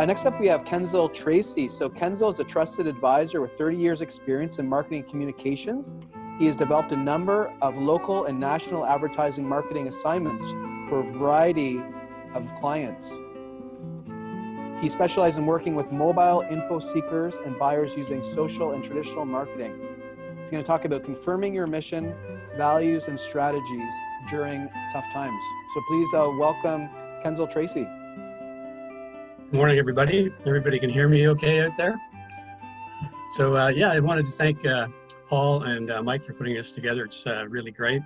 Next up, we have Kensel Tracy. So Kensel is a trusted advisor with 30 years experience in marketing communications. He has developed a number of local and national advertising marketing assignments for a variety of clients. He specializes in working with mobile info seekers and buyers using social and traditional marketing. He's going to talk about confirming your mission, values, and strategies during tough times. So please welcome Kensel Tracy. Good morning, everybody. Everybody can hear me okay out there? So yeah, I wanted to thank Paul and Mike for putting this together. It's really great.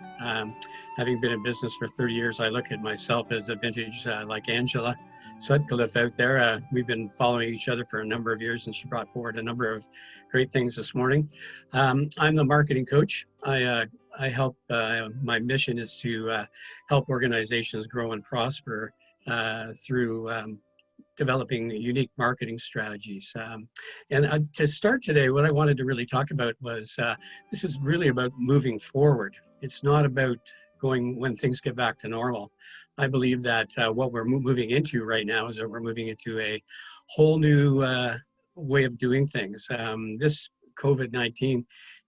Having been in business for 30 years, I look at myself as a vintage like Angela Sutcliffe out there. We've been following each other for a number of years, and she brought forward a number of great things this morning. I'm the marketing coach. I help, my mission is to help organizations grow and prosper through developing unique marketing strategies. And to start today, what I wanted to really talk about was, this is really about moving forward. It's not about going when things get back to normal. I believe that what we're moving into right now is that we're moving into a whole new way of doing things. This COVID-19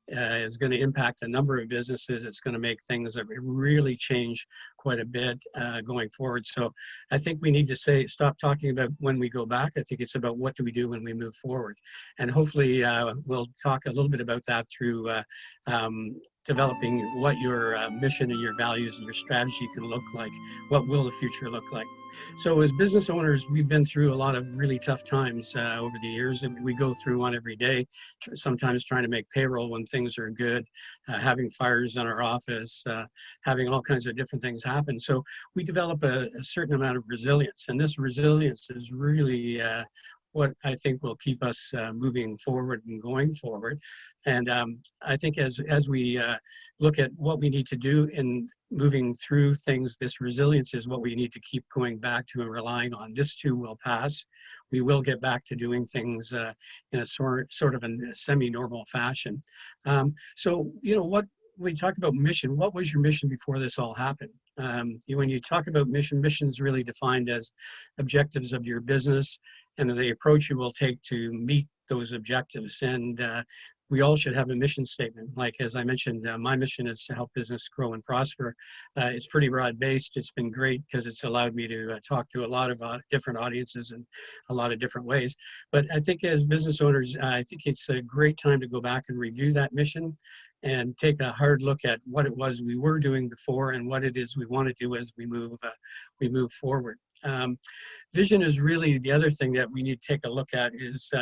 is going to impact a number of businesses. It's going to make things that really change quite a bit going forward. So I think we need to stop talking about when we go back. I think it's about what do we do when we move forward. And hopefully we'll talk a little bit about that through developing what your mission and your values and your strategy can look like. What will the future look like? So as business owners, we've been through a lot of really tough times over the years, and we go through one every day, sometimes trying to make payroll when things are good, having fires in our office, having all kinds of different things happen. So we develop a certain amount of resilience, and this resilience is really what I think will keep us moving forward and going forward. And I think as we look at what we need to do in moving through things, this resilience is what we need to keep going back to and relying on. This too will pass. We will get back to doing things in a sort of a semi-normal fashion. So, you know, what we talk about mission, what was your mission before this all happened? When you talk about mission is really defined as objectives of your business and the approach you will take to meet those objectives. And we all should have a mission statement. Like, as I mentioned, my mission is to help business grow and prosper. It's pretty broad-based. It's been great because it's allowed me to talk to a lot of different audiences in a lot of different ways. But I think as business owners, I think it's a great time to go back and review that mission and take a hard look at what it was we were doing before and what it is we want to do as we move forward. Vision is really the other thing that we need to take a look at. Is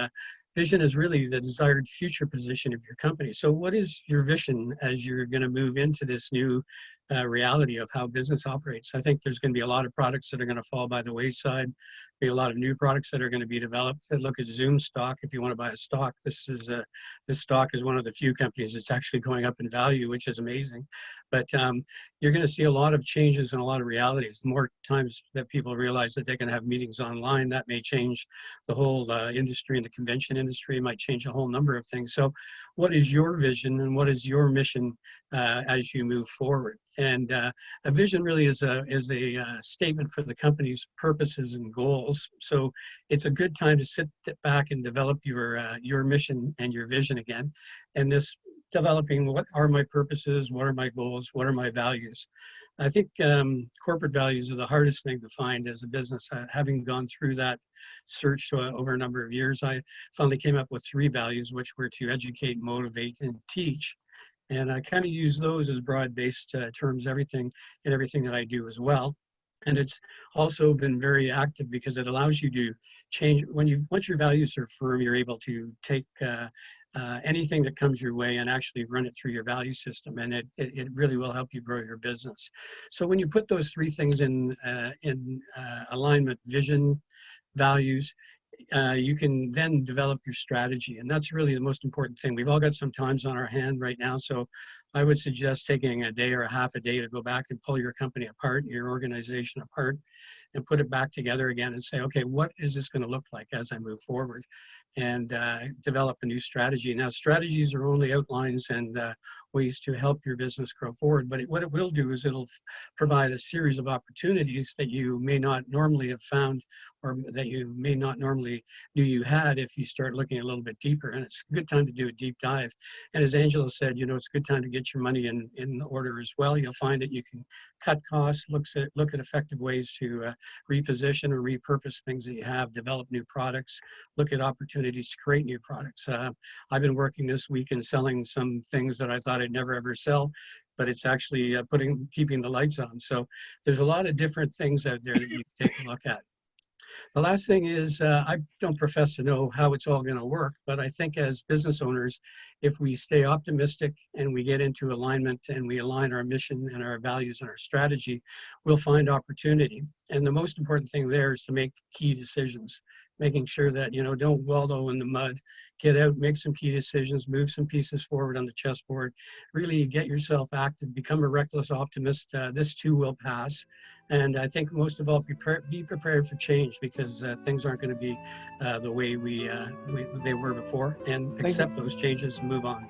vision is really the desired future position of your company. So what is your vision as you're going to move into this new reality of how business operates? I think there's going to be a lot of products that are going to fall by the wayside, be a lot of new products that are going to be developed. Look at Zoom stock. If you want to buy a stock, this stock is one of the few companies that's actually going up in value, which is amazing. But you're going to see a lot of changes and a lot of realities. The more times that people realize that they can have meetings online, that may change the whole industry, and the convention industry might change a whole number of things. So what is your vision and what is your mission as you move forward? And a vision really is a statement for the company's purposes and goals. So it's a good time to sit back and develop your mission and your vision again. And this developing, what are my purposes, what are my goals, what are my values? I think corporate values are the hardest thing to find as a business. Having gone through that search over a number of years, I finally came up with 3 values, which were to educate, motivate, and teach. And I kind of use those as broad-based terms, everything that I do as well. And it's also been very active because it allows you to change. Once your values are firm, you're able to take anything that comes your way and actually run it through your value system, and it really will help you grow your business. So when you put those 3 things in alignment, vision, values, you can then develop your strategy, and that's really the most important thing. We've all got some times on our hand right now, so I would suggest taking a day or a half a day to go back and pull your company apart, your organization apart, and put it back together again and say, okay, what is this going to look like as I move forward? And develop a new strategy. Now, strategies are only outlines and ways to help your business grow forward, but what it will do is it'll provide a series of opportunities that you may not normally have found, or that you may not normally knew you had if you start looking a little bit deeper. And it's a good time to do a deep dive. And as Angela said, you know, it's a good time to get your money in order as well. You'll find that you can cut costs, look at effective ways to reposition or repurpose things that you have, develop new products, look at opportunities to create new products. I've been working this week and selling some things that I thought I'd never ever sell, but it's actually keeping the lights on. So there's a lot of different things out there that you can take a look at. The last thing is, I don't profess to know how it's all going to work, but I think as business owners, if we stay optimistic and we get into alignment and we align our mission and our values and our strategy, we'll find opportunity. And the most important thing there is to make key decisions, making sure that, you know, don't wallow in the mud, get out, make some key decisions, move some pieces forward on the chessboard, really get yourself active, become a reckless optimist. This too will pass. And I think most of all, be prepared for change, because things aren't going to be the way they were before, and accept those changes and move on.